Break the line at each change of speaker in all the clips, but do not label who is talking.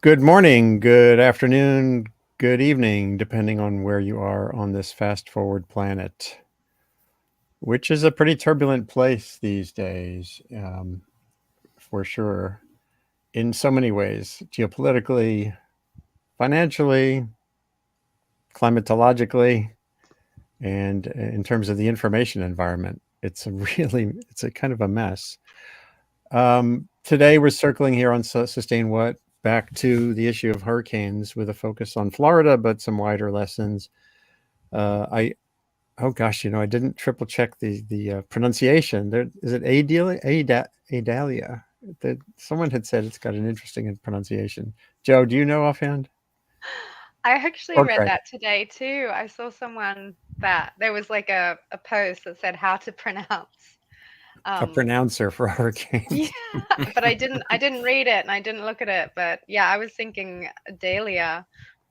Good morning, good afternoon, good evening, depending on where you are on this fast forward planet, which is a pretty turbulent place these days, for sure, in so many ways geopolitically, financially, climatologically, and in terms of the information environment. It's a kind of a mess. Today, we're circling here on Sustain What back to the issue of hurricanes with a focus on Florida, but some wider lessons. I Oh gosh, I didn't triple check the pronunciation. There is it Adalia? Adalia. Someone had said it's got an interesting pronunciation. Joe, do you know offhand?
I actually
Or
read
Craig?
that today too. I saw someone that there was like a post that said how to pronounce.
A
Um,
pronouncer for
yeah,
hurricanes.
but I didn't read it and I didn't look at it. But yeah, I was thinking Dahlia,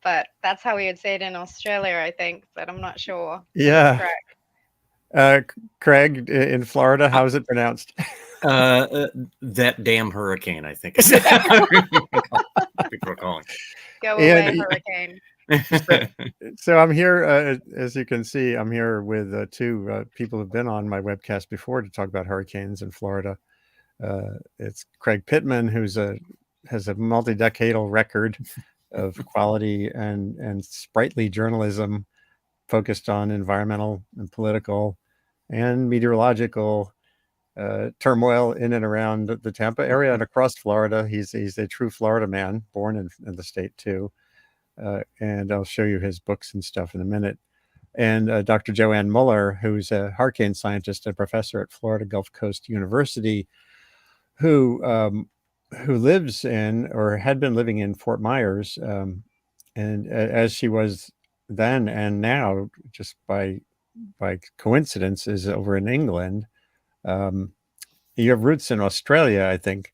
but that's how we would say it in Australia, I think. But I'm not sure if that's
Yeah.
correct.
Craig, in Florida,
Uh,
how is it pronounced?
that damn hurricane, I think is how people are calling
Go away,
And
hurricane.
so,
it.
so I'm here, as you can see, I'm here with two people who've been on my webcast before to talk about hurricanes in Florida. It's Craig Pittman, has a multi-decadal record of quality and sprightly journalism focused on environmental and political and meteorological turmoil in and around the Tampa area and across Florida. He's a true Florida man, born in the state too. And I'll show you his books and stuff in a minute. And Dr. Joanne Muller, who's a hurricane scientist and professor at Florida Gulf Coast University, who um, who lives in or had been living in Fort Myers, and as she was then and now, just by coincidence, is over in England. Um, you have roots in Australia, I think.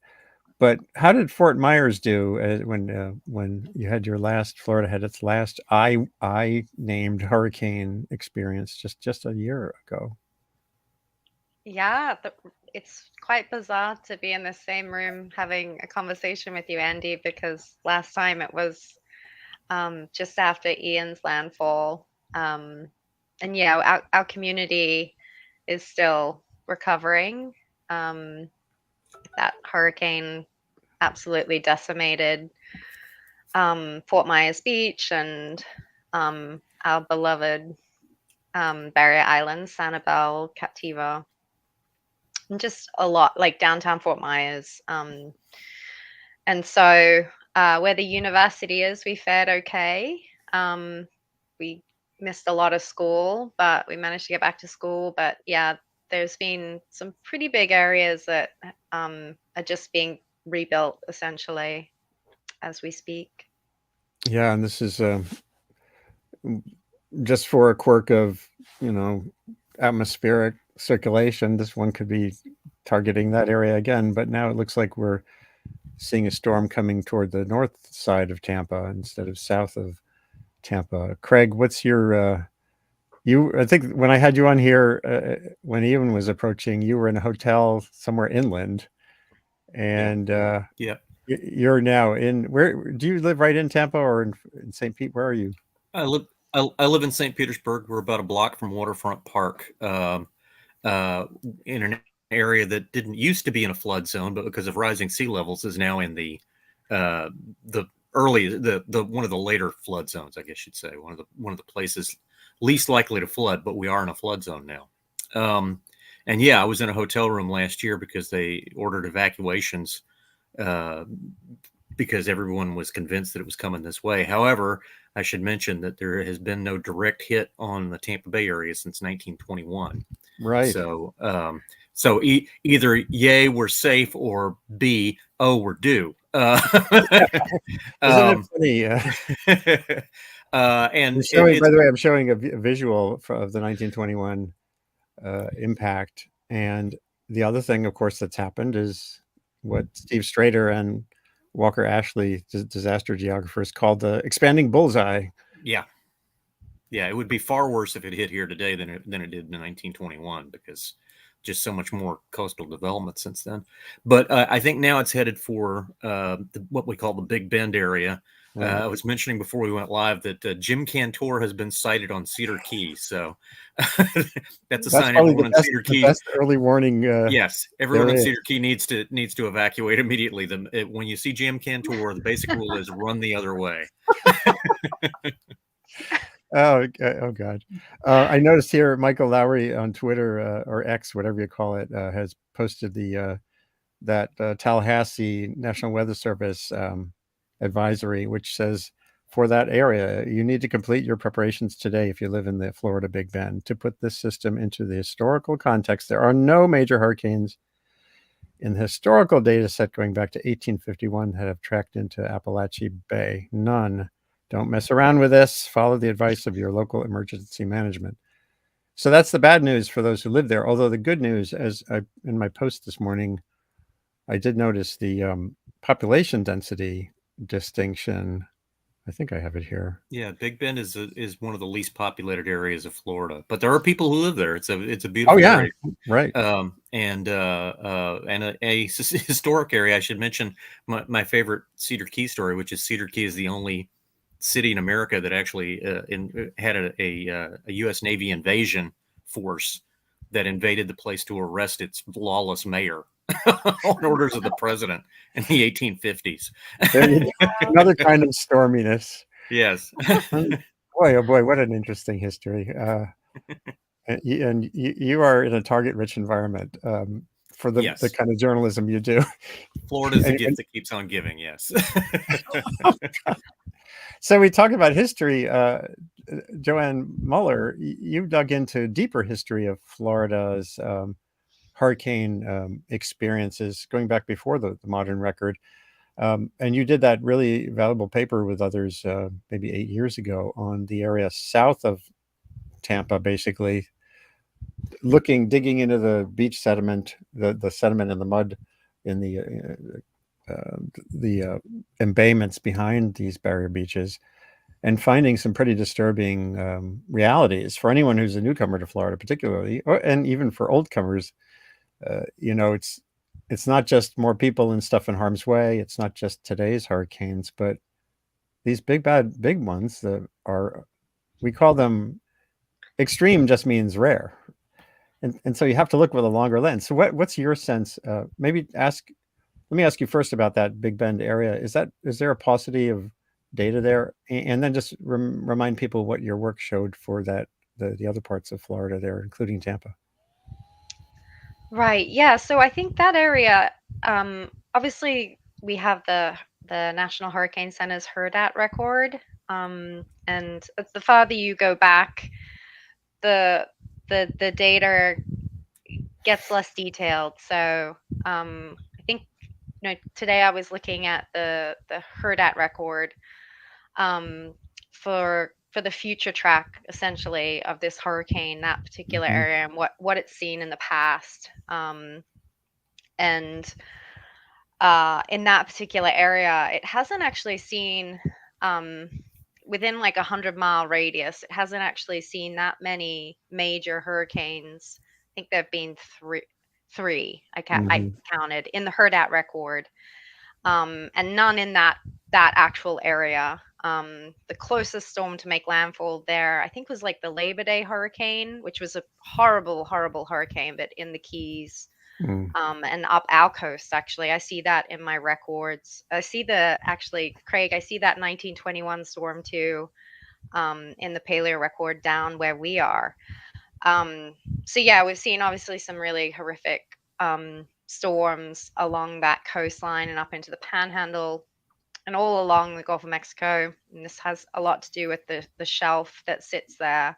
But how did Fort Myers do when you had your last Florida had its last I named hurricane experience just a year ago?
Yeah, it's quite bizarre to be in the same room having a conversation with you, Andy, because last time it was just after Ian's landfall. Um, and yeah, our community is still recovering. Um, that hurricane absolutely decimated Fort Myers Beach and our beloved barrier islands, Sanibel, Captiva, and just a lot like downtown Fort Myers. And so where the university is, we fared okay. We missed a lot of school, but we managed to get back to school. But yeah, there's been some pretty big areas that are just being rebuilt essentially as we speak.
Yeah, and this is just for a quirk of you know atmospheric circulation. This one could be targeting that area again, but now it looks like we're seeing a storm coming toward the north side of Tampa instead of south of Tampa. Craig, what's your I think when I had you on here, when Ian was approaching, you were in a hotel somewhere inland,
Yeah,
and
yeah.
you're now in. Where do you live? Right in Tampa or in St. Pete? Where are you?
I live. I live in St. Petersburg. We're about a block from Waterfront Park, in an area that didn't used to be in a flood zone, but because of rising sea levels, is now in uh, the the one of the later flood zones, I guess you'd say, one of the places least likely to flood, but we are in a flood zone now. Um, and yeah, I was in a hotel room last year because they ordered evacuations, uh, because everyone was convinced that it was coming this way. However, I should mention that there has been no direct hit on the Tampa Bay area since 1921.
Right.
So, either yay, we're safe, or B, oh, we're due.
Isn't it
Um,
funny? I'm
and
showing. By
it's
the way, I'm showing a visual of the 1921 impact, and the other thing, of course, that's happened is what Steve Strader and Walker Ashley, disaster geographers, called the expanding bullseye.
yeah, yeah, it would be far worse if it hit here today than it did in 1921, because just so much more coastal development since then. But I think now it's headed for what we call the Big Bend area.
Right.
I was mentioning before we went live that Jim Cantor has been sighted on Cedar Key, so that's a sign
probably
everyone on Cedar
the
Key.
best early warning.
Yes, everyone
there
in
is.
Cedar Key needs to evacuate immediately. When you see Jim Cantor, the basic rule is run the other way.
Oh God! I noticed here Michael Lowry on Twitter or X, whatever you call it, has posted that Tallahassee National Weather Service advisory, which says for that area, you need to complete your preparations today if you live in the Florida Big Bend. To put this system into the historical context, there are no major hurricanes in the historical data set going back to 1851 that have tracked into Appalachia Bay. None. Don't mess around with this. Follow the advice of your local emergency management. So that's the bad news for those who live there. Although the good news, in my post this morning, I did notice the population density distinction. I think I have it here.
Yeah, Big Bend is one of the least populated areas of Florida, but there are people who live there. It's a beautiful area.
Right.
And a historic area. I should mention my favorite Cedar Key story, which is Cedar Key is the only city in America that actually had a U.S. Navy invasion force that invaded the place to arrest its lawless mayor on orders of the president in the 1850s.
Another kind of storminess.
Yes.
Boy, oh boy, what an interesting history. And you are in a target-rich environment for the kind of journalism you do.
Florida's the gift that keeps on giving, yes.
So we talk about history. Joanne Muller, you dug into deeper history of Florida's hurricane experiences going back before the modern record. And you did that really valuable paper with others maybe 8 years ago on the area south of Tampa, basically digging into the beach sediment, the sediment and the mud in the embayments behind these barrier beaches, and finding some pretty disturbing realities for anyone who's a newcomer to Florida, particularly, and even for old comers. It's not just more people and stuff in harm's way. It's not just today's hurricanes, but these big ones that are, we call them extreme, just means rare. And so you have to look with a longer lens. So what's your sense? Let me ask you first about that Big Bend area. Is there a paucity of data there? And then just remind people what your work showed for the other parts of Florida there, including Tampa.
Right. Yeah. So I think that area, obviously, we have the National Hurricane Center's HURDAT record, and the farther you go back, the data gets less detailed. So I think today I was looking at the HURDAT record for the future track, essentially, of this hurricane, that particular area, and what it's seen in the past. And in that particular area, it hasn't actually seen within like 100-mile radius. It hasn't actually seen that many major hurricanes. I think there've been three. I counted in the HURDAT record, and none in that actual area. The closest storm to make landfall there, I think, was like the Labor Day hurricane, which was a horrible, horrible hurricane, but in the Keys. And up our coast, actually. I see that in my records. Craig, I see that 1921 storm too, in the paleo record down where we are. So yeah, we've seen obviously some really horrific storms along that coastline and up into the Panhandle and all along the Gulf of Mexico. And this has a lot to do with the shelf that sits there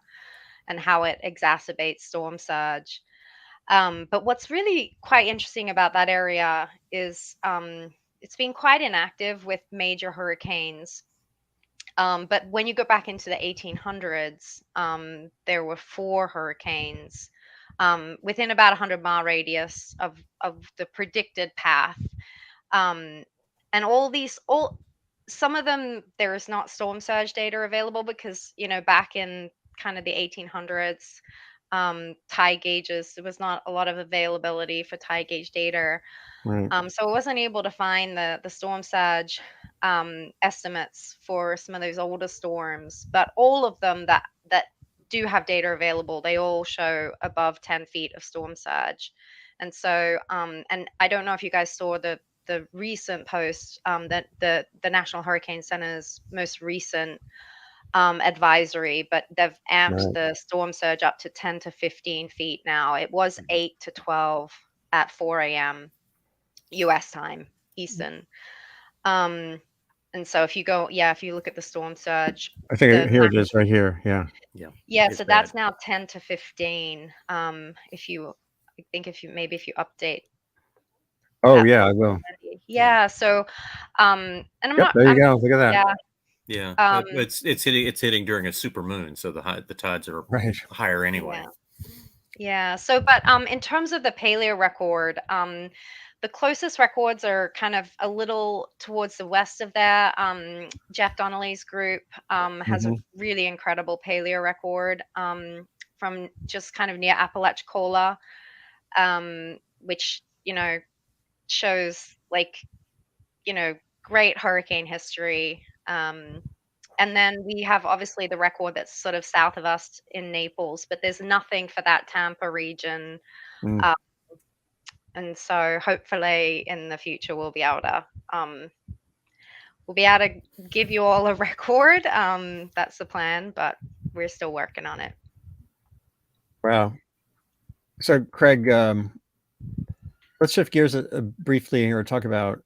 and how it exacerbates storm surge. But what's really quite interesting about that area is it's been quite inactive with major hurricanes. But when you go back into the 1800s, there were 4 hurricanes within about a 100-mile radius of the predicted path. And some of them, there is not storm surge data available because, back in kind of the 1800s, tide gauges. There was not a lot of availability for tide gauge data.
Right.
So I wasn't able to find the storm surge estimates for some of those older storms, but all of them that do have data available, they all show above 10 feet of storm surge. And so, and I don't know if you guys saw the recent post that the National Hurricane Center's most recent advisory, but they've amped
Right.
the storm surge up to 10 to 15 feet now. It was 8 to 12 at 4 a.m. US time, Eastern. Um, and so if you go, if you look at the storm surge,
I think
the
here it is right here. Yeah.
yeah,
It's
so
bad.
that's now 10 to 15. If you, I think if you update
Oh
that
yeah, I
post
will.
already. Yeah. So, and I'm
Yep,
not,
there you
I'm,
go. Look at that.
yeah.
Yeah,
Um,
it's hitting during a super moon, so the tides are
Right.
higher anyway.
yeah. Yeah. So, but in terms of the paleo record, the closest records are kind of a little towards the west of there. Jeff Donnelly's group has a
Mhm.
really incredible paleo record from just kind of near Apalachicola, which shows like great hurricane history. And then we have obviously the record that's sort of south of us in Naples, but there's nothing for that Tampa region.
Mm.
Uh, and so hopefully in the future we'll be able to give you all a record. That's the plan, but we're still working on it.
Wow. So Craig, let's shift gears briefly or talk about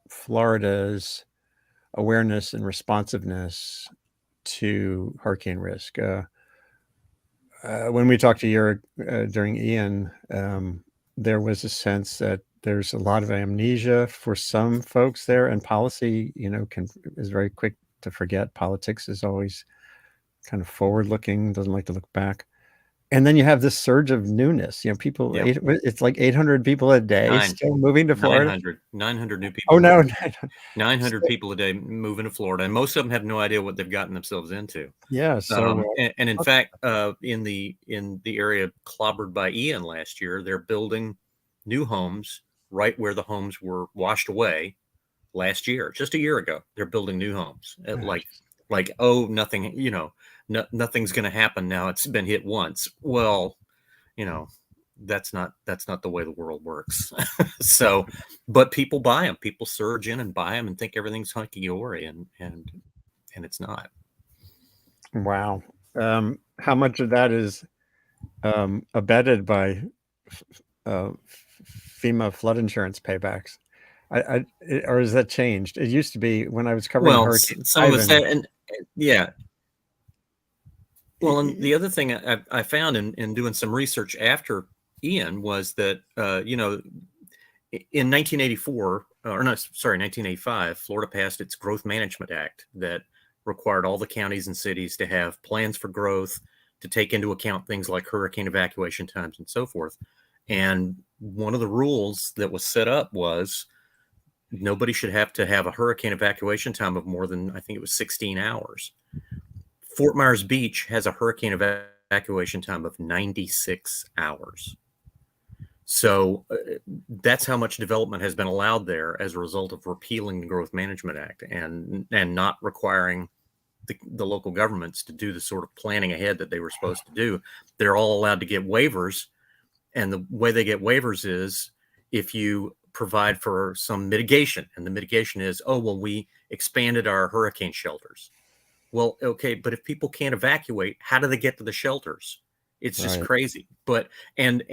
Florida's awareness and responsiveness to hurricane risk. When we talked to you during Ian, there was a sense that there's a lot of amnesia for some folks there, and policy, is very quick to forget. Politics is always kind of forward-looking, doesn't like to look back. And then you have this surge of newness. People,
Yep.
it's like 800 people a day still moving to Florida.
900 new people.
Oh, no.
900 people a day moving to Florida, and most of them have no idea what they've gotten themselves into.
Yeah. So,
and in fact, in the area clobbered by Ian last year, they're building new homes right where the homes were washed away last year, just a year ago. They're building new homes like oh, nothing, nothing's going to happen now. It's been hit once. Well, that's not the way the world works. So, but people buy them. People surge in and buy them and think everything's hunky dory, and it's not.
wow. How much of that is abetted by FEMA flood insurance paybacks? Or has that changed? It used to be when I was covering Hurricane
some of us
Ivan.
and yeah. Well, and the other thing I found in doing some research after Ian was that in 1984 or no, sorry, 1985, Florida passed its Growth Management Act that required all the counties and cities to have plans for growth, to take into account things like hurricane evacuation times and so forth. And one of the rules that was set up was nobody should have to have a hurricane evacuation time of more than, I think it was 16 hours. Fort Myers Beach has a hurricane evacuation time of 96 hours. So that's how much development has been allowed there as a result of repealing the Growth Management Act and not requiring the local governments to do the sort of planning ahead that they were supposed to do. They're all allowed to get waivers. And the way they get waivers is if you provide for some mitigation. And the mitigation is, oh, well, we expanded our hurricane shelters. Well, okay, but if people can't evacuate, how do they get to the shelters? It's just crazy. But and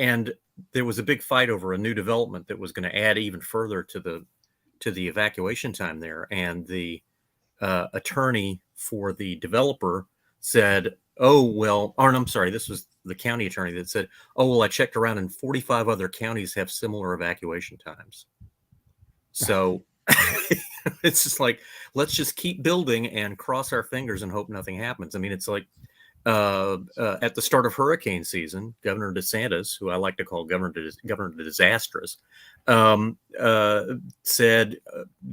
there was a big fight over a new development that was going to add even further to the evacuation time there. And the attorney for the developer said, oh, well, or I'm sorry, this was the county attorney that said, oh, well, I checked around and 45 other counties have similar evacuation times. So it's just like, let's just keep building and cross our fingers and hope nothing happens. I mean, it's like at the start of hurricane season, Governor DeSantis, who I like to call Governor Disastrous, said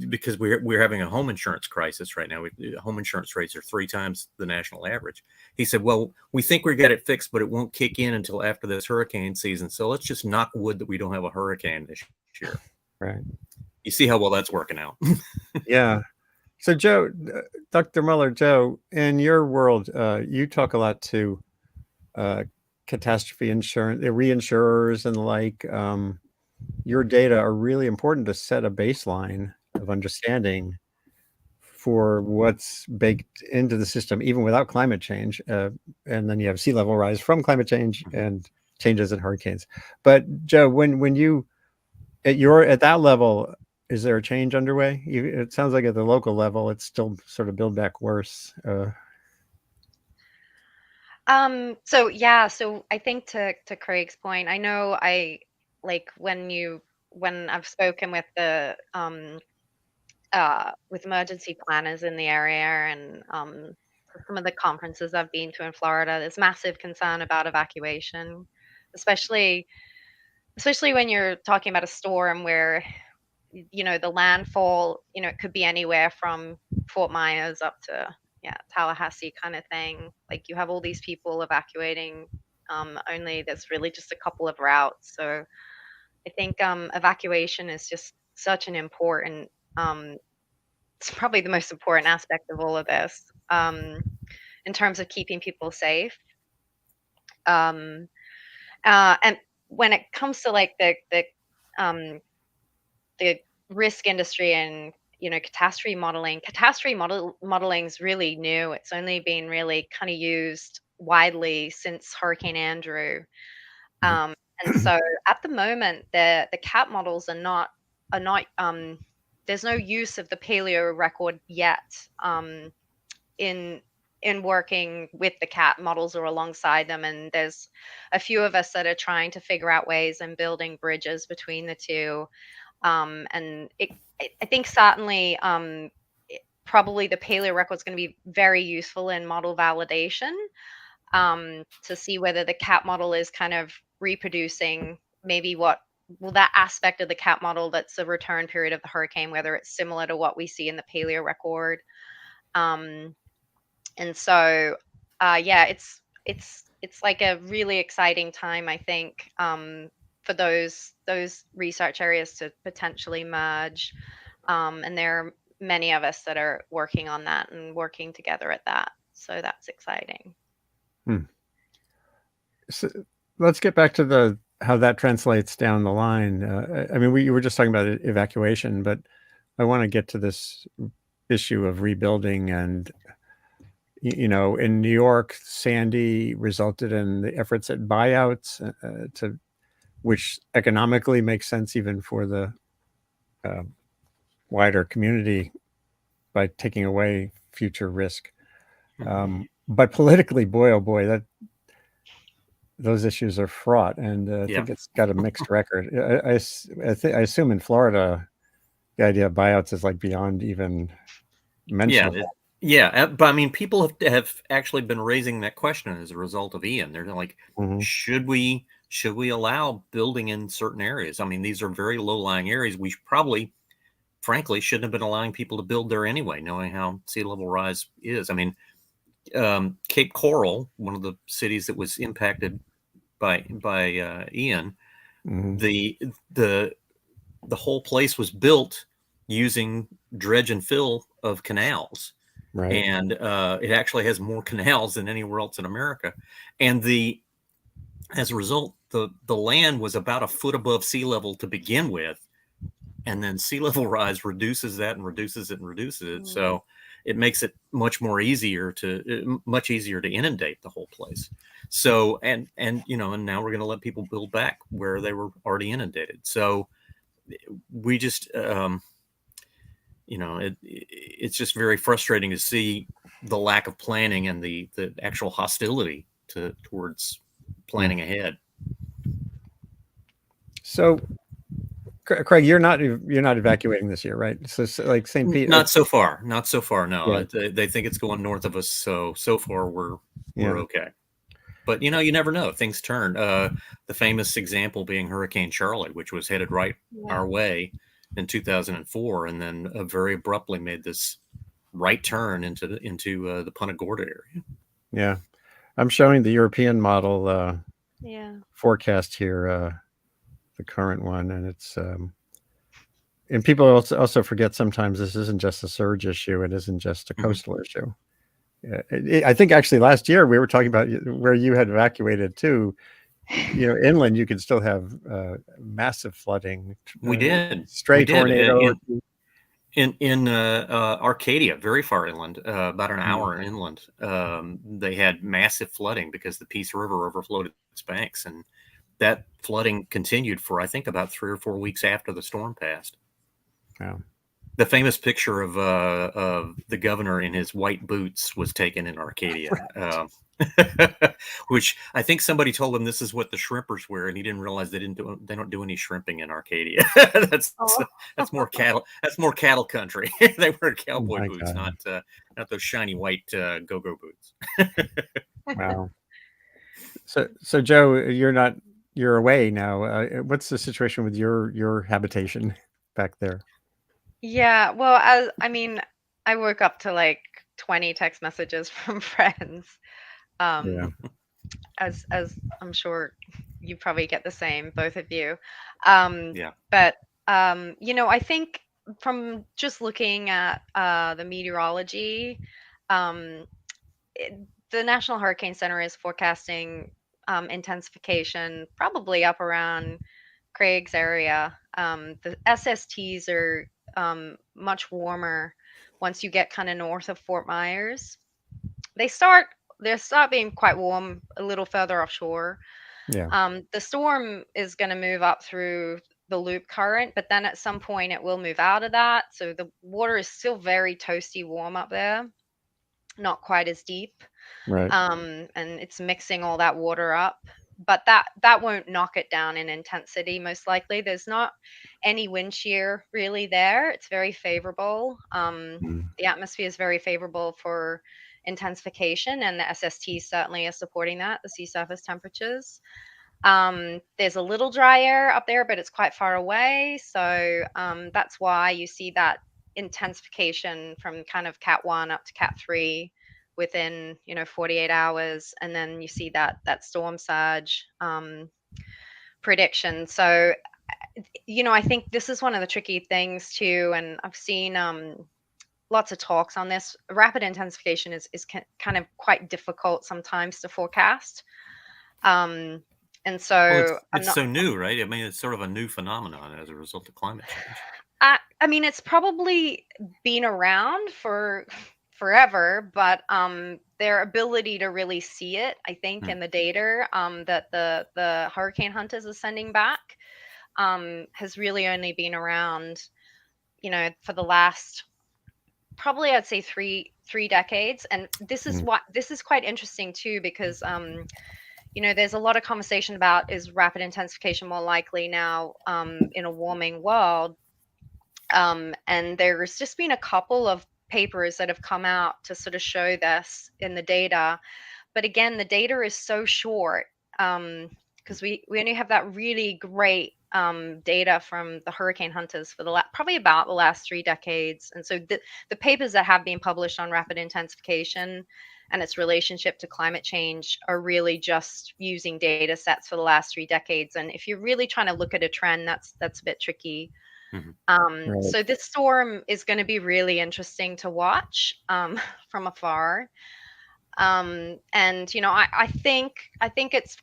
because we're having a home insurance crisis right now. Home insurance rates are 3 times the national average. He said, well, we think we got it fixed, but it won't kick in until after this hurricane season. So let's just knock wood that we don't have a hurricane this year.
Right.
You see how well that's working out.
Yeah. So Joe, Dr. Muller, Joe, in your world, you talk a lot to catastrophe insurance, reinsurers and the like. Your data are really important to set a baseline of understanding for what's baked into the system, even without climate change. And then you have sea level rise from climate change and changes in hurricanes. But Joe, when you at that level, is there a change underway? It sounds like at the local level, it's still sort of build back worse.
So yeah, so I think to Craig's point, I know like when I've spoken with the with emergency planners in the area and some of the conferences I've been to in Florida, there's massive concern about evacuation, especially when you're talking about a storm where the landfall, it could be anywhere from Fort Myers up to Tallahassee kind of thing. Like you have all these people evacuating, only there's really just a couple of routes. So I think evacuation is just such an important, it's probably the most important aspect of all of this, in terms of keeping people safe. And when it comes to like um, the risk industry and catastrophe modeling is really new. It's only been really kind of used widely since Hurricane Andrew. And so at the moment the cat models are not there's no use of the paleo record yet, in working with the cat models or alongside them, and there's a few of us that are trying to figure out ways and building bridges between the two. And I think certainly, probably the paleo record is going to be very useful in model validation, to see whether the cat model is kind of reproducing maybe that aspect of the cat model that's a return period of the hurricane, whether it's similar to what we see in the paleo record. And so, yeah, it's like a really exciting time, I think, for those research areas to potentially merge. And there are many of us that are working on that and working together at that. So that's exciting.
So let's get back to how that translates down the line. I mean, we were just talking about evacuation, but I want to get to this issue of rebuilding. And in New York, Sandy resulted in the efforts at buyouts, which economically makes sense even for the wider community by taking away future risk. But politically, boy, oh boy, those issues are fraught, and I think it's got a mixed record. I assume in Florida, the idea of buyouts is like beyond even mentionable.
But I mean, people have actually been raising that question as a result of Ian. They're like, should we allow building in certain areas? I mean, these are very low-lying areas. We probably, frankly, shouldn't have been allowing people to build there anyway, knowing how sea level rise is. I mean, Cape Coral, one of the cities that was impacted by Ian, the whole place was built using dredge and fill of canals.
Right.
And it actually has more canals than anywhere else in America. And as a result, the land was about a foot above sea level to begin with. And then sea level rise reduces that and reduces it and reduces it. So it makes it much easier to inundate the whole place. So, and now we're going to let people build back where they were already inundated. So we just, it's just very frustrating to see the lack of planning and the actual hostility towards planning ahead.
So, Craig, you're not evacuating this year, right? So like St. Pete.
Not so far. No, they think it's going north of us. So far we're okay. But you never know. Things turn. The famous example being Hurricane Charlie, which was headed right our way, in 2004, and then very abruptly made this right turn into the Punta Gorda area.
Yeah, I'm showing the European model
Yeah.
forecast here, the current one, and it's and people also forget sometimes this isn't just a surge issue; it isn't just a coastal issue. I think actually last year we were talking about where you had evacuated too. Inland you could still have massive flooding.
We did.
Stray tornado.
In Arcadia, very far inland, about an hour inland, they had massive flooding because the Peace River overflowed its banks, and that flooding continued for I think about 3 or 4 weeks after the storm passed.
Yeah.
The famous picture of the governor in his white boots was taken in Arcadia, which I think somebody told him this is what the shrimpers wear, and he didn't realize they don't do any shrimping in Arcadia. That's more cattle. That's more cattle country. They wear cowboy boots, not those shiny white go-go boots.
Wow. So Joe, you're away now. What's the situation with your habitation back there?
Yeah, well, I woke up to like 20 text messages from friends.
Yeah.
As I'm sure you probably get the same, both of you.
Yeah.
But I think from just looking at the meteorology, the National Hurricane Center is forecasting intensification probably up around Craig's area. The SSTs are much warmer once you get kind of north of Fort Myers. They start being quite warm a little further offshore.
Yeah.
The storm is going to move up through the loop current, but then at some point it will move out of that. So the water is still very toasty warm up there, not quite as deep.
Right.
And it's mixing all that water up. But that won't knock it down in intensity, most likely. There's not any wind shear really there. It's very favorable. The atmosphere is very favorable for intensification, and the SST certainly is supporting that, the sea surface temperatures. There's a little dry air up there, but it's quite far away. So that's why you see that intensification from kind of Cat 1 up to Cat 3 within 48 hours, and then you see that storm surge prediction. So I think this is one of the tricky things too, and I've seen lots of talks on this. Rapid intensification is kind of quite difficult sometimes to forecast, and so
it's so new, right? I mean, it's sort of a new phenomenon as a result of climate change.
I mean, it's probably been around for forever, but their ability to really see it, I think, in the data that the hurricane hunters are sending back has really only been around, for the last, probably I'd say three decades. And this is quite interesting too, because there's a lot of conversation about, is rapid intensification more likely now in a warming world? And there's just been a couple of papers that have come out to sort of show this in the data. But again, the data is so short because we only have that really great data from the hurricane hunters for probably about the last 3 decades. And so the papers that have been published on rapid intensification and its relationship to climate change are really just using data sets for the last 3 decades. And if you're really trying to look at a trend, that's a bit tricky.
Right.
So this storm is going to be really interesting to watch from afar. And I think it's,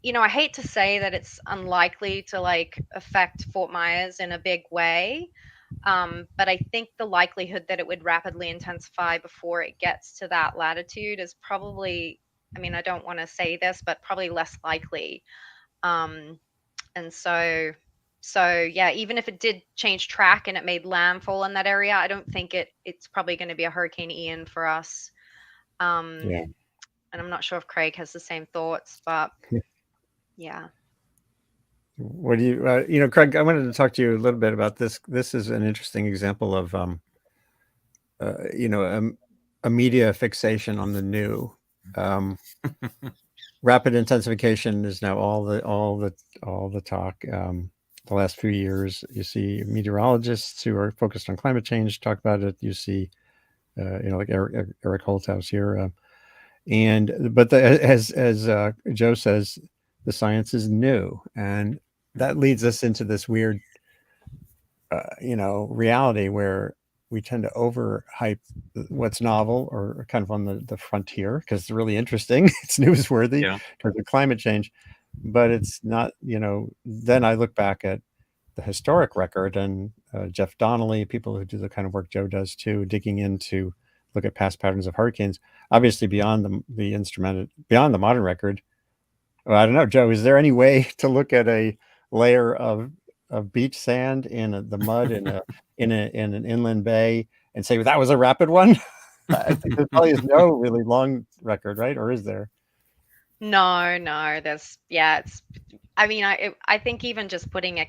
I hate to say that it's unlikely to like affect Fort Myers in a big way, but I think the likelihood that it would rapidly intensify before it gets to that latitude is probably, I mean, I don't want to say this, but probably less likely. And so yeah, even if it did change track and it made landfall in that area, I don't think it's probably going to be a Hurricane Ian for us.
Yeah.
And I'm not sure if Craig has the same thoughts, but yeah.
What do you, Craig, I wanted to talk to you a little bit about this. This is an interesting example of, a media fixation on the new. Rapid intensification is now all the talk. the last few years. You see meteorologists who are focused on climate change talk about it. You see, like Eric Holthaus here. But as Joe says, the science is new, and that leads us into this weird, reality where we tend to overhype what's novel or kind of on the frontier because it's really interesting. It's newsworthy in terms of climate change, but it's not. Then I look back at the historic record and Jeff Donnelly, people who do the kind of work Joe does too, digging into look at past patterns of hurricanes, obviously beyond the instrumented, beyond the modern record. Well, I don't know, Joe, is there any way to look at a layer of beach sand in the mud in an inland bay and say, well, that was a rapid one? I think there probably is no really long record, right? Or is there?
No, there's, it's, I mean, I think even just putting a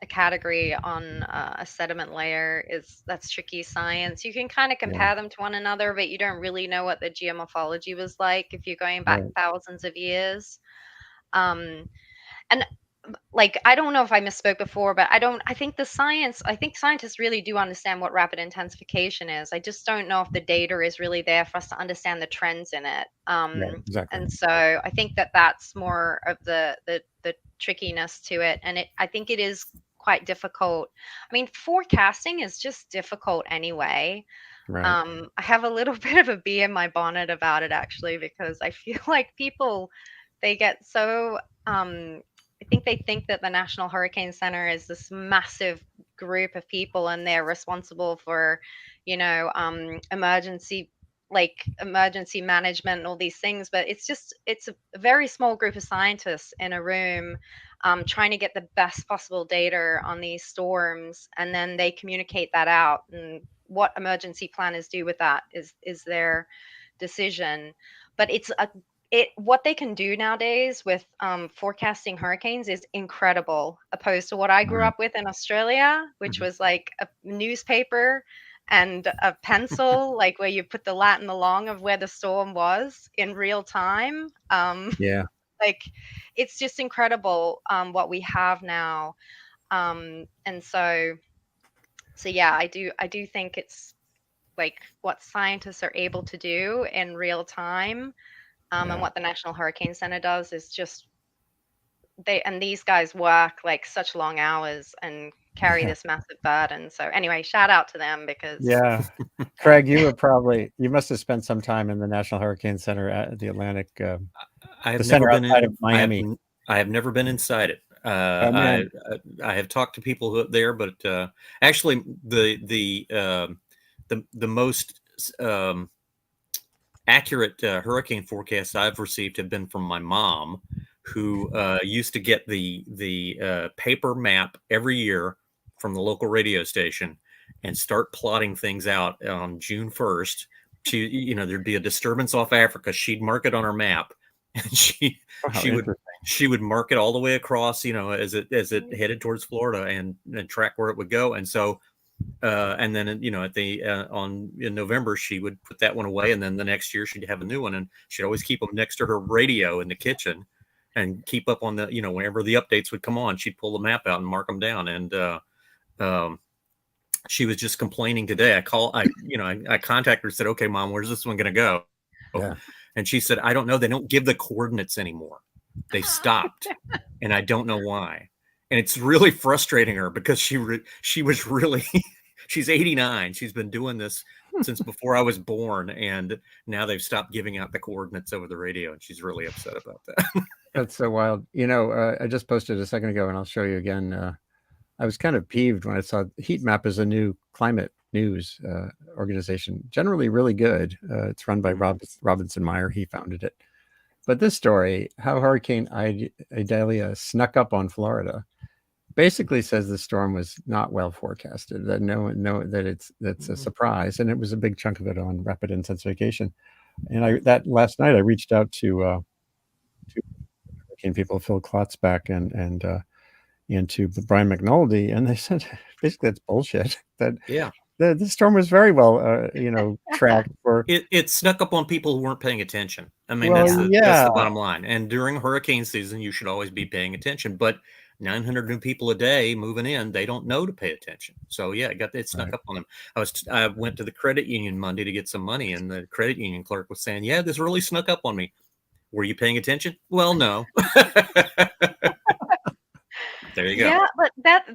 category on a sediment layer that's tricky science. You can kind of compare them to one another, but you don't really know what the geomorphology was like if you're going back thousands of years. And like, I don't know if I misspoke before, but I think scientists really do understand what rapid intensification is. I just don't know if the data is really there for us to understand the trends in it.
Exactly.
And so I think that's more of the trickiness to it. And I think it is quite difficult. I mean, forecasting is just difficult anyway.
Right.
I have a little bit of a bee in my bonnet about it, actually, because I feel like people, they get so, I think they think that the National Hurricane Center is this massive group of people and they're responsible for, emergency management and all these things. But it's a very small group of scientists in a room trying to get the best possible data on these storms. And then they communicate that out. And what emergency planners do with that is their decision. But what they can do nowadays with forecasting hurricanes is incredible, opposed to what I grew up with in Australia, which was like a newspaper and a pencil, like where you put the lat and the long of where the storm was in real time. Like, it's just incredible what we have now. And so yeah, I do think it's like what scientists are able to do in real time. And what the National Hurricane Center does is just these guys work like such long hours and carry this massive burden. So anyway, shout out to them because
Craig, you must have spent some time in the National Hurricane Center at the Atlantic.
I have
the center outside of Miami.
I have never been inside it. I have talked to people who are there, but actually the most accurate hurricane forecasts I've received have been from my mom, who used to get the paper map every year from the local radio station and start plotting things out on June 1st. There'd be a disturbance off Africa. She'd mark it on her map, and she would mark it all the way across, as it headed towards Florida and track where it would go. And so, and then, in November, she would put that one away. And then the next year she'd have a new one, and she'd always keep them next to her radio in the kitchen and keep up on the, whenever the updates would come on, she'd pull the map out and mark them down. And, she was just complaining today. I contacted her and said, okay, Mom, where's this one going to go?
Yeah.
And she said, I don't know. They don't give the coordinates anymore. They stopped, and I don't know why. And it's really frustrating her because she was really, she's 89. She's been doing this since before I was born. And now they've stopped giving out the coordinates over the radio. And she's really upset about that.
That's so wild. I just posted a second ago, and I'll show you again. I was kind of peeved when I saw Heat Map is a new climate news organization, generally really good. It's run by Robinson Meyer. He founded it. But this story, how Hurricane Idalia snuck up on Florida, basically says the storm was not well forecasted. That that's a surprise, and it was a big chunk of it on rapid intensification. And last night I reached out to hurricane people, Phil Klotzbach and to Brian McNulty, and they said basically that's bullshit. That the storm was very well tracked for
it snuck up on people who weren't paying attention. I mean, that's the bottom line. And during hurricane season, you should always be paying attention. But 900 new people a day moving in. They don't know to pay attention. So yeah, it snuck
Right.
up on them. I went to the credit union Monday to get some money, and the credit union clerk was saying, "Yeah, this really snuck up on me." Were you paying attention? Well, no. There you go.
Yeah, but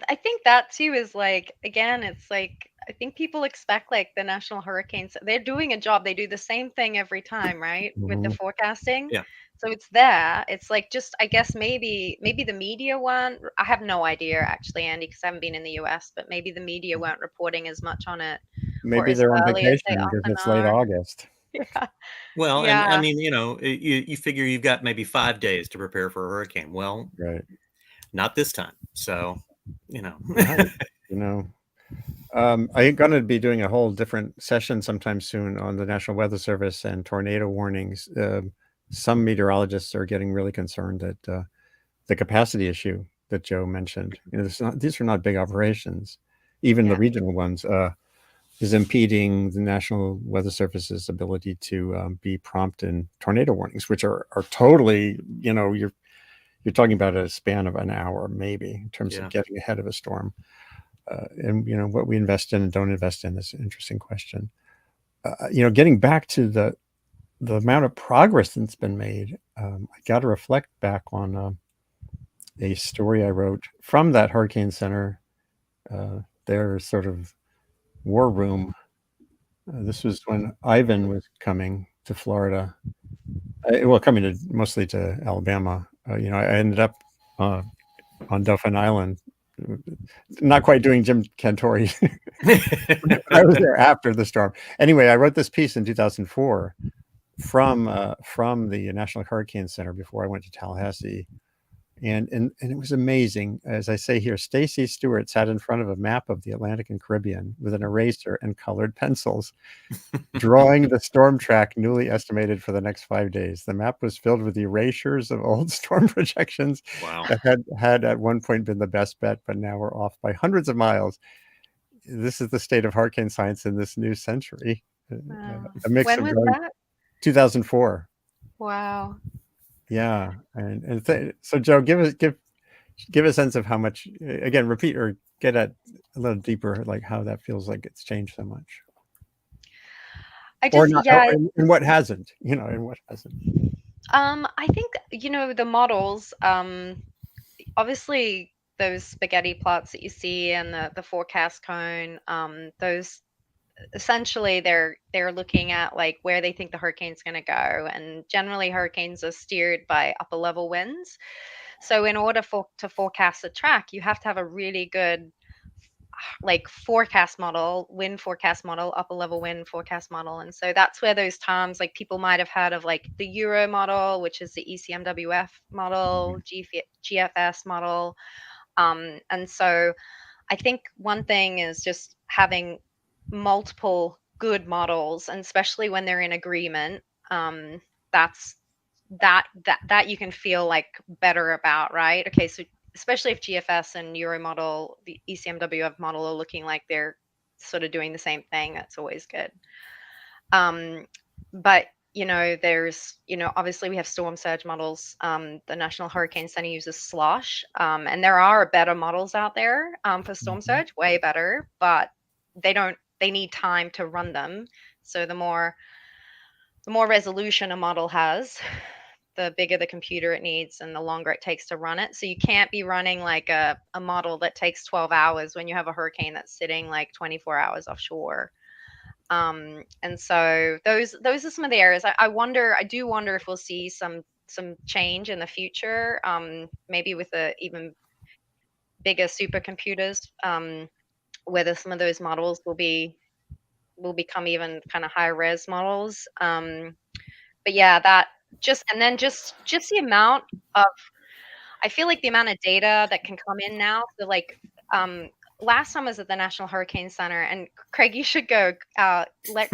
I think that too is like, again, it's like I think people expect like the National Hurricanes. They're doing a job. They do the same thing every time, right? With the
Mhm.
forecasting.
Yeah.
So it's there. It's like just I guess maybe the media weren't. I have no idea actually, Andy, because I haven't been in the US. But maybe the media weren't reporting as much on it or
Maybe
as
they're on
early as they
vacation because
often
it's late
are.
August.
Yeah.
Well, and I
Yeah.
mean, you figure you've got maybe 5 days to prepare for a hurricane. Well,
Right.
not this time. So,
Right. You know, I'm going to be doing a whole different session sometime soon on the National Weather Service and tornado warnings. Some meteorologists are getting really concerned that the capacity issue that Joe mentioned, these are not big operations, even the
Yeah.
regional ones, is impeding the National Weather Service's ability to be prompt in tornado warnings, which are totally, you're talking about a span of an hour, maybe, in terms
Yeah.
of getting ahead of a storm. And what we invest in and don't invest in is an interesting question. Getting back to the amount of progress that's been made, I got to reflect back on a story I wrote from that hurricane center, their sort of war room. This was when Ivan was coming to Florida. Coming mostly to Alabama. I ended up on Dauphin Island, not quite doing Jim Cantori. I was there after the storm. Anyway, I wrote this piece in 2004 from the National Hurricane Center before I went to Tallahassee. And it was amazing. As I say here, Stacy Stewart sat in front of a map of the Atlantic and Caribbean with an eraser and colored pencils, drawing the storm track newly estimated for the next 5 days. The map was filled with erasures of old storm projections
Wow.
that had at one point been the best bet, but now were off by hundreds of miles. This is the state of hurricane science in this new century.
Wow.
A mix
When
of
was
going
that?
2004.
Wow.
Yeah, so Joe, give a sense of how much. Again, repeat or get at a little deeper, like how that feels like it's changed so much,
I
or
just
not,
yeah.
and what hasn't. And what hasn't.
I think the models. Obviously those spaghetti plots that you see and the forecast cone. Those essentially they're looking at like where they think the hurricane's going to go, and generally hurricanes are steered by upper level winds. So in order to forecast the track, you have to have a really good like forecast model, wind forecast model, upper level wind forecast model. And so that's where those terms like people might have heard of like the Euro model, which is the ECMWF model, GFS model. And so I think one thing is just having multiple good models, and especially when they're in agreement, that's that you can feel like better about, right? Okay, so especially if GFS and Euro model, the ECMWF model are looking like they're sort of doing the same thing, that's always good. But there's obviously we have storm surge models. The National Hurricane Center uses slosh, and there are better models out there for storm surge, way better, but they need time to run them. So the more resolution a model has, the bigger the computer it needs and the longer it takes to run it. So you can't be running like a model that takes 12 hours when you have a hurricane that's sitting like 24 hours offshore. And so those are some of the areas I do wonder if we'll see some change in the future, maybe with even bigger supercomputers, whether some of those models will become even kind of high res models. But yeah, that just the amount of I feel like the amount of data that can come in now. So like last time I was at the National Hurricane Center, and Craig, you should go. Let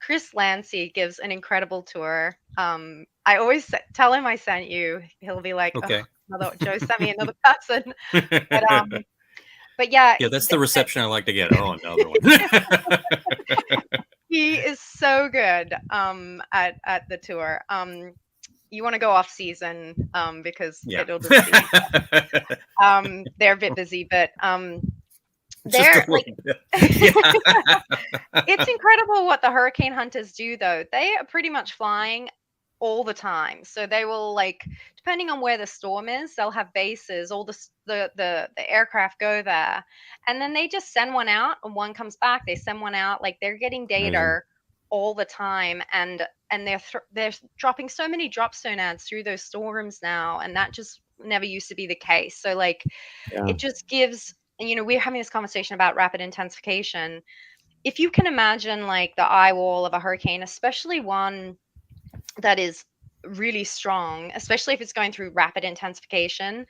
Chris Lancy gives an incredible tour. I always tell him I sent you. He'll be like,
Okay.
Joe sent me another person. But yeah,
Yeah, that's the reception I like to get. Oh, another one.
he is so good at the tour. you want to go off season because
Yeah.
it'll just be they're a bit busy, but
Just
they're
a
like
little bit. Yeah.
it's incredible what the hurricane hunters do though. They are pretty much flying all the time. So they will like depending on where the storm is, they'll have bases, all the aircraft go there. And then they just send one out and one comes back. They send one out like they're getting data
Amazing.
all the time and they're dropping so many drop zone ads through those storms now and that just never used to be the case. So like
Yeah.
it just gives we're having this conversation about rapid intensification. If you can imagine like the eye wall of a hurricane, especially one that is really strong, especially if it's going through rapid intensification,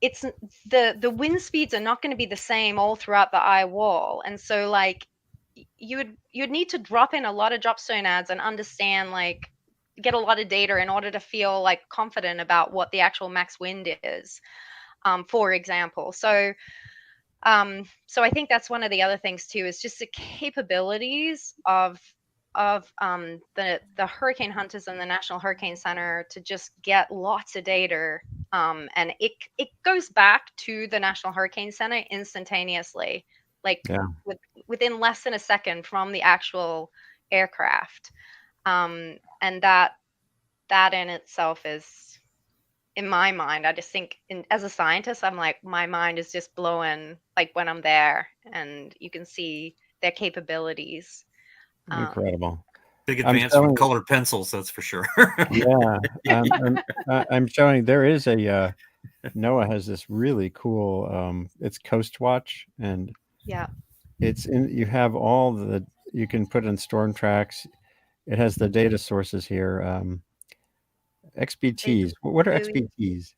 it's the wind speeds are not going to be the same all throughout the eye wall. And so like you'd need to drop in a lot of drop zone ads and understand like get a lot of data in order to feel like confident about what the actual max wind is, for example. So I think that's one of the other things too, is just the capabilities of the hurricane hunters and the National Hurricane Center to just get lots of data, and it goes back to the National Hurricane Center instantaneously, like
Yeah.
within less than a second from the actual aircraft, and that in itself is, in my mind, I just think as a scientist, I'm like, my mind is just blowing like when I'm there and you can see their capabilities.
Incredible.
Big
I'm
advance from
showing,
colored pencils, that's for sure.
yeah. I'm showing there is a NOAA has this really cool it's Coastwatch, and
Yeah.
it's in you have all the you can put in storm tracks. It has the data sources here. XBTs. What are
Buoys.
XBTs?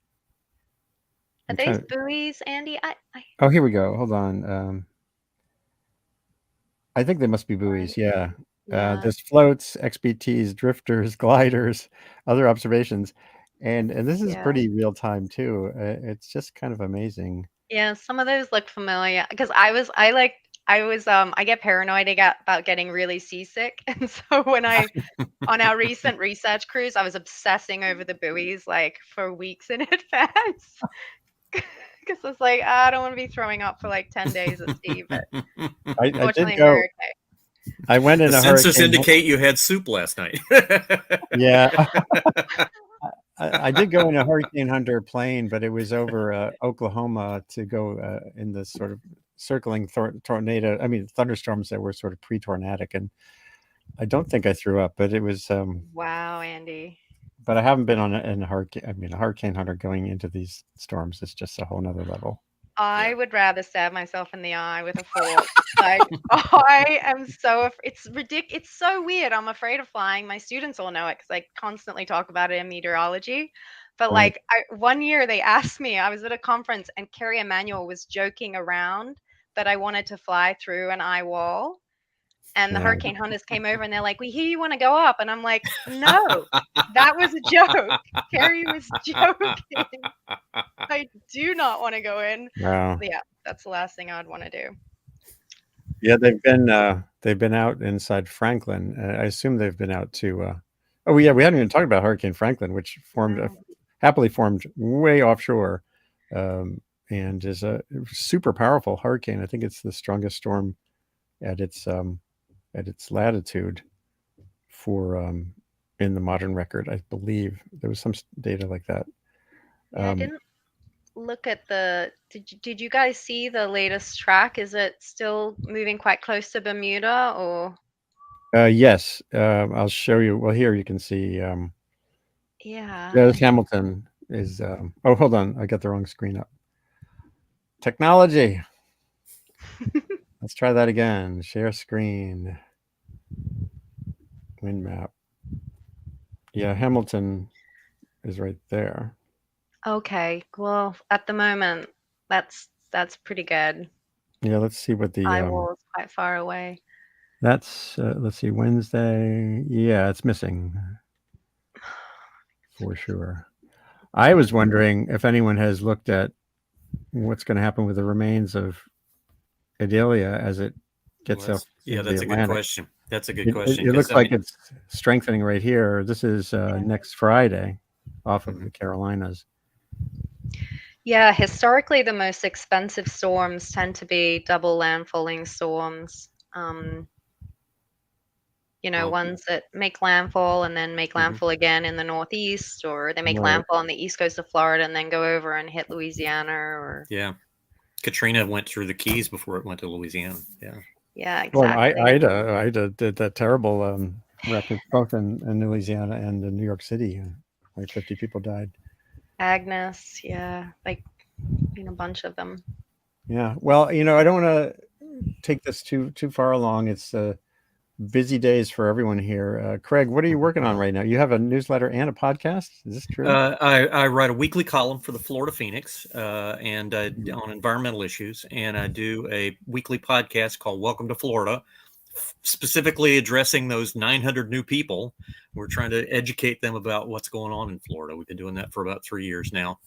Are
I'm
these
trying.
buoys, Andy?
Oh, here we go. Hold on. I think they must be buoys. Yeah.
Yeah.
There's floats, XBTs, drifters, gliders, other observations, and this is
Yeah.
pretty real time too. It's just kind of amazing.
Yeah. Some of those look familiar because I get paranoid about getting really seasick. And so on our recent research cruise, I was obsessing over the buoys like for weeks in advance. Because it's like, I don't want to be throwing up for like 10 days at sea, but
I did
fortunately
go.
we're okay.
I went in
The
a
census
hurricane.
indicate you had soup last night.
Yeah. I did go in a hurricane hunter plane, but it was over Oklahoma to go in the sort of circling tornado. I mean, thunderstorms that were sort of pre-tornadic, and I don't think I threw up, but it was.
Wow, Andy.
But I haven't been on in a hurricane. I mean, a hurricane hunter going into these storms is just a whole nother level.
I would rather stab myself in the eye with a fork. Like, I am it's ridiculous. It's so weird. I'm afraid of flying. My students all know it because I constantly talk about it in meteorology. But
Right.
like, one year they asked me, I was at a conference and Kerry Emanuel was joking around that I wanted to fly through an eye wall. And the
Yeah.
hurricane hunters came over and they're like, we hear you want to go up. And I'm like, no, that was a joke. Carrie was joking. I do not want to go in.
Wow.
Yeah, that's the last thing I'd want to do.
Yeah, they've been out inside Franklin. I assume they've been out to. Oh yeah, we hadn't even talked about Hurricane Franklin, which happily formed way offshore, and is a super powerful hurricane. I think it's the strongest storm at its latitude for in the modern record. I believe there was some data like that.
Yeah, I didn't look at did you guys see the latest track? Is it still moving quite close to Bermuda or?
Yes, I'll show you. Well, here you can see.
Yeah.
There's Hamilton is. Oh, hold on, I got the wrong screen up. Technology. Let's try that again. Share screen. Wind map. Yeah, Hamilton is right there.
Okay. Well, at the moment, that's pretty good.
Yeah, let's see what the
Eye wall is quite far away.
That's let's see, Wednesday. Yeah, it's missing for sure. I was wondering if anyone has looked at what's going to happen with the remains of Idalia as it gets up into
that's
the
a good
Atlantic.
question. That's a good question.
It looks like it's strengthening right here. This is next Friday. off of the Carolinas.
Yeah, historically, the most expensive storms tend to be double landfalling storms.
Well,
Ones that make landfall and then make
Mhm.
landfall again in the Northeast, or they make
Right.
landfall on the east coast of Florida and then go over and hit Louisiana. Or
Yeah. Katrina went through the Keys before it went to Louisiana. Yeah.
yeah,
Well,
exactly.
Ida did that terrible record both in Louisiana and in New York City. Like 50 people died.
Agnes, yeah, like a bunch of them.
Yeah. Well, I don't want to take this too far along. It's busy days for everyone here. Craig, what are you working on right now? You have a newsletter and a podcast. Is this true?
I write a weekly column for the Florida Phoenix and on environmental issues, and I do a weekly podcast called Welcome to Florida, specifically addressing those 900 new people. We're trying to educate them about what's going on in Florida. We've been doing that for about 3 years now.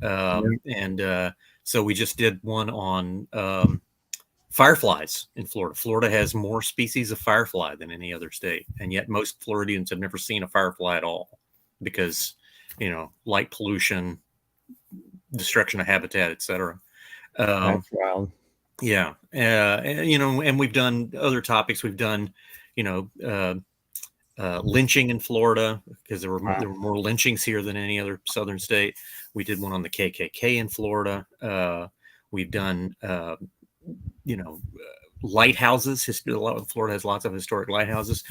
And so we just did one on fireflies in Florida. Florida has more species of firefly than any other state, and yet most Floridians have never seen a firefly at all because, light pollution, destruction of habitat, etc.
That's wild.
Yeah, and we've done other topics. We've done, lynching in Florida because there were more lynchings here than any other southern state. We did one on the KKK in Florida. We've done, lighthouses. Florida has lots of historic lighthouses.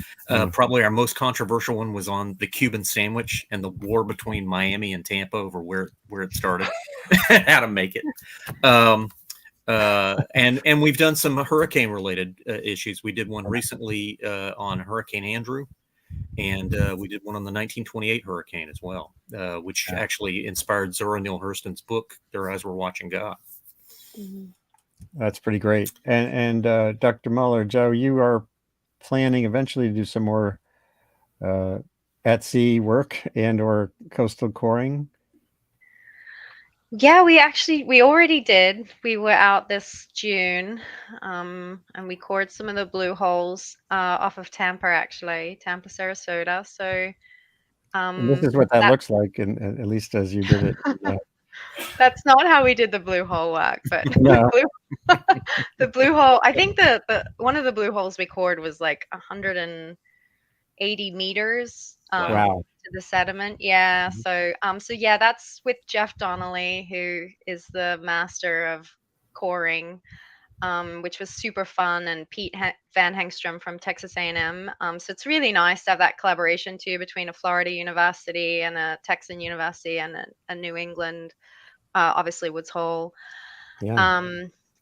Probably our most controversial one was on the Cuban sandwich and the war between Miami and Tampa over where it started, how to make it. And we've done some hurricane related issues. We did one recently on Hurricane Andrew, and we did one on the 1928 hurricane as well, which actually inspired Zora Neale Hurston's book, Their Eyes Were Watching God.
Mm-hmm.
That's pretty great. And Dr. Muller, Joe, you are planning eventually to do some more at sea work and or coastal coring.
Yeah, we already did. We were out this June, and we cored some of the blue holes off of Tampa, actually, Tampa, Sarasota. So
And this is what that looks like, and at least as you did it.
That's not how we did the blue hole work, but
No.
the blue hole. I think the one of the blue holes we cored was like 180 meters
Wow.
to the sediment. Yeah. So yeah, that's with Jeff Donnelly, who is the master of coring, which was super fun, and Pete Van Hengstrom from Texas A&M. So it's really nice to have that collaboration too between a Florida university and a Texan university and a New England. Obviously Woods Hole.
Yeah.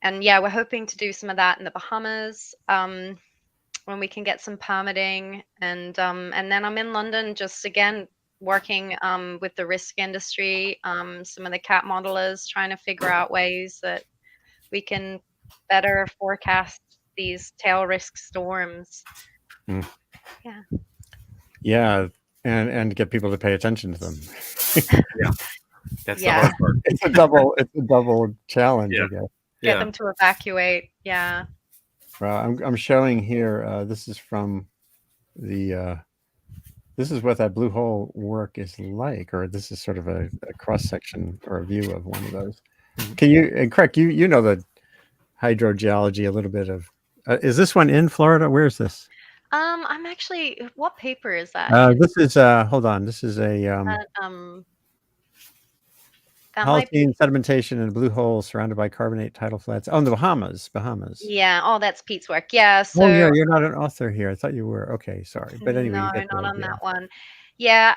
And yeah, we're hoping to do some of that in the Bahamas when we can get some permitting. And then I'm in London just again working with the risk industry, some of the cat modelers, trying to figure out ways that we can better forecast these tail risk storms. Yeah.
Yeah, and get people to pay attention to them.
Yeah. That's the hard part.
It's a double challenge, I guess.
Get them to evacuate. Yeah.
Well, I'm showing here. This is from the. This is what that blue hole work is like, or this is sort of a cross section or a view of one of those. Can you, and Craig, you know the hydrogeology a little bit of. Is this one in Florida? Where is this?
I'm actually. What paper is that?
This is. Hold on. This is a. Holocene sedimentation in a blue hole surrounded by carbonate tidal flats. Oh, in the Bahamas.
Yeah. Oh, that's Pete's work. Yeah. So.
Oh, yeah, you're not an author here. I thought you were. Okay, sorry. But anyway,
no, not on that one. Yeah.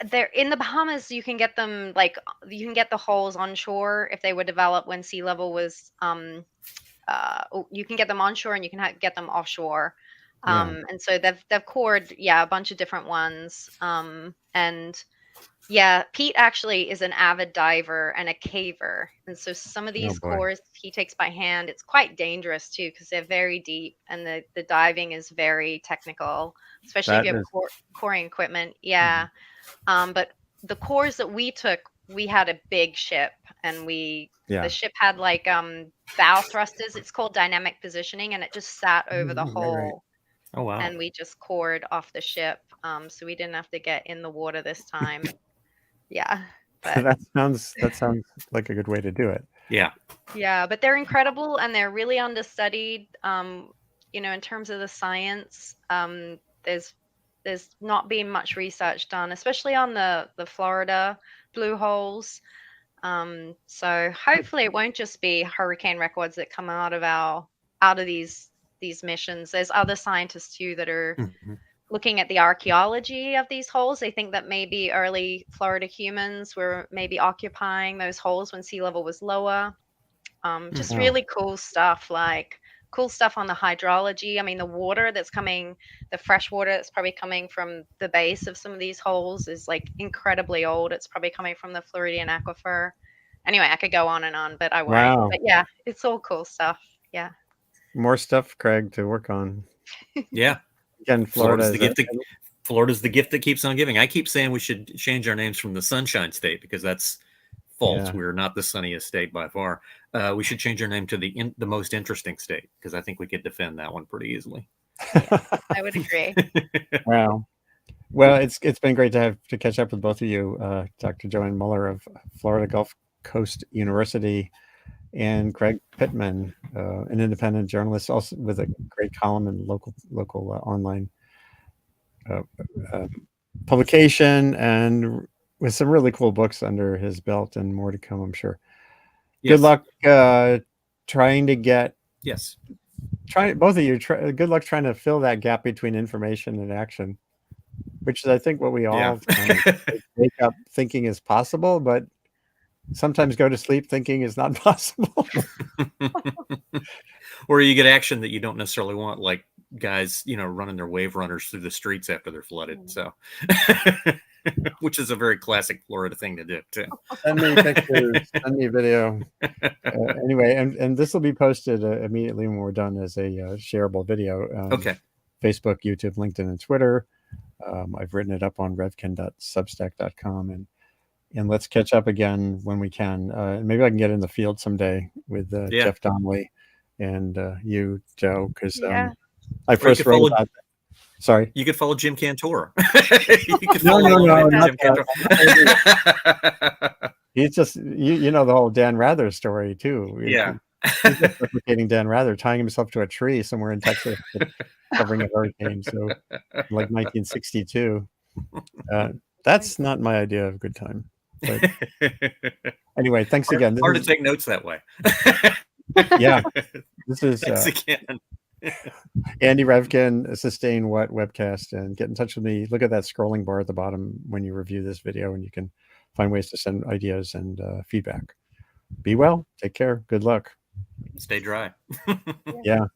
They're in the Bahamas. You can get them you can get the holes onshore if they were developed when sea level was. You can get them onshore and you can get them offshore. And so they've cored a bunch of different ones. And yeah, Pete actually is an avid diver and a caver. And so some of these cores he takes by hand. It's quite dangerous too because they're very deep and the diving is very technical, especially if you have coring equipment. Yeah. But the cores that we took, we had a big ship and the ship had like bow thrusters. It's called dynamic positioning and it just sat over the hole.
Right. Oh, wow.
And we just cored off the ship. So we didn't have to get in the water this time. Yeah. But
that sounds like a good way to do it.
Yeah.
yeah, but they're incredible and they're really understudied. You know, in terms of the science, there's not been much research done, especially on the Florida blue holes. So hopefully it won't just be hurricane records that come out of these missions. There's other scientists too that are
Mhm.
looking at the archaeology of these holes. They think that maybe early Florida humans were maybe occupying those holes when sea level was lower. Just
Wow.
really cool stuff, like cool stuff on the hydrology. I mean, the water that's coming, the fresh water that's probably coming from the base of some of these holes is like incredibly old. It's probably coming from the Floridian aquifer. Anyway, I could go on and on, but I won't.
Wow.
But yeah, it's all cool stuff. Yeah.
More stuff, Craig, to work on.
Yeah.
Again, Florida
Florida's the gift that keeps on giving. I keep saying we should change our names from the Sunshine State because that's false.
Yeah.
We're not the sunniest state by far. We should change our name to the most interesting state because I think we could defend that one pretty easily.
I would agree.
Wow. Well, it's been great to catch up with both of you, Dr. Joanne Muller of Florida Gulf Coast University, and Craig Pittman, an independent journalist, also with a great column in local online publication, and with some really cool books under his belt, and more to come, I'm sure.
Yes.
Good luck trying to get.
Yes.
Both of you. Good luck trying to fill that gap between information and action, which is, I think, what we all kind of wake up thinking is possible, but sometimes go to sleep thinking is not possible.
Or you get action that you don't necessarily want, like guys, running their wave runners through the streets after they're flooded. So, which is a very classic Florida thing to do too.
Send me pictures, send me a video. Anyway, and this will be posted immediately when we're done as a shareable video.
Okay.
Facebook, YouTube, LinkedIn, and Twitter. I've written it up on revkin.substack.com, and let's catch up again when we can. Maybe I can get in the field someday with Jeff Donnelly and you, Joe, because I first wrote about that. Sorry,
you could follow Jim Cantor.
No, Jim Cantor. He's just you know the whole Dan Rather story too.
Yeah,
he's just replicating Dan Rather, tying himself to a tree somewhere in Texas, covering a hurricane. So, like 1962. That's not my idea of a good time. But anyway, thanks again.
Hard to take notes that way.
Yeah, this is
thanks again.
Andy Revkin, Sustain What webcast, and get in touch with me. Look at that scrolling bar at the bottom when you review this video, and you can find ways to send ideas and feedback. Be well. Take care. Good luck.
Stay dry.
Yeah.